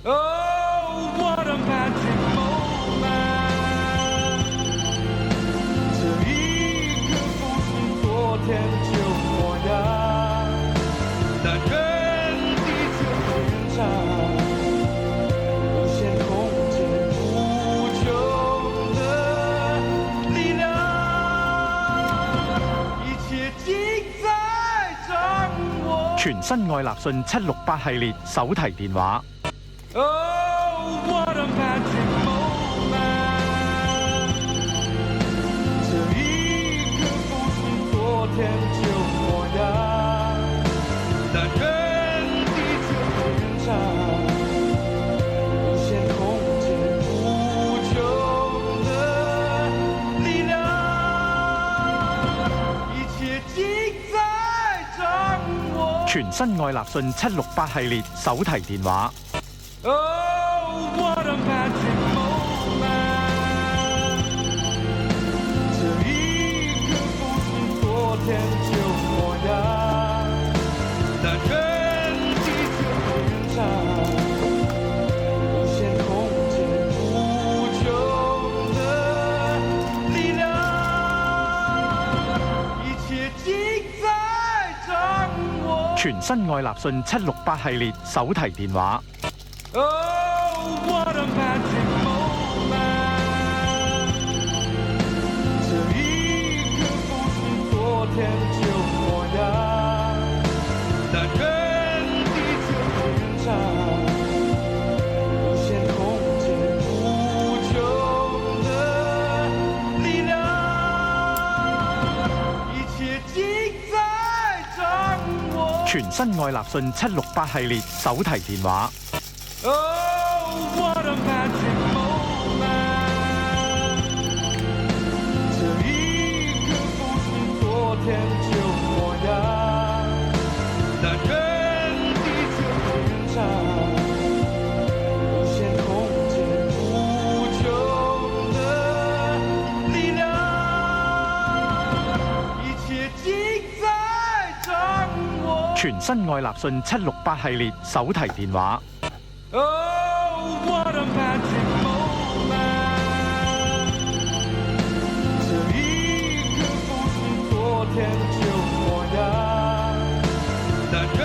Oh, what a magic moment！ 这一刻不是昨天就模样，但愿地球的延长，无限空间无穷的力量，一切盡在掌握。全新愛立信768系列手提電話。Oh, what a magic moment！ 这一刻不是昨天就模样，但愿地球的延长，无限空间无穷的力量，一切盡在掌握。全新愛立信768系列手提電話。Oh, what a magic moment！ 这一刻不是昨天就模样，但愿地球的延长，无限空间无穷的力量，一切盡在掌握。全新愛立信768系列手提電話。Oh, what a magic moment！ 这一刻不是昨天就模样，但愿地球的延长，无限空间无穷的力量，一切盡在掌握。全新愛立信768系列手提電話。Oh, what a magic moment！ 这一刻不是昨天就模样，但愿地球的延长，无限空间无穷的力量，一切盡在掌握。全新愛立信768系列手提電話。Oh, what a magic moment！ 这一刻不是昨天就模样，但愿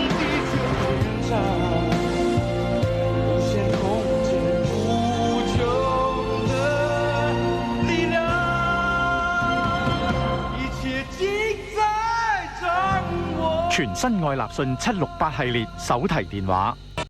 地球的延长，无限空间无穷的力量，一切盡在掌握。全新愛立信768系列手提電話。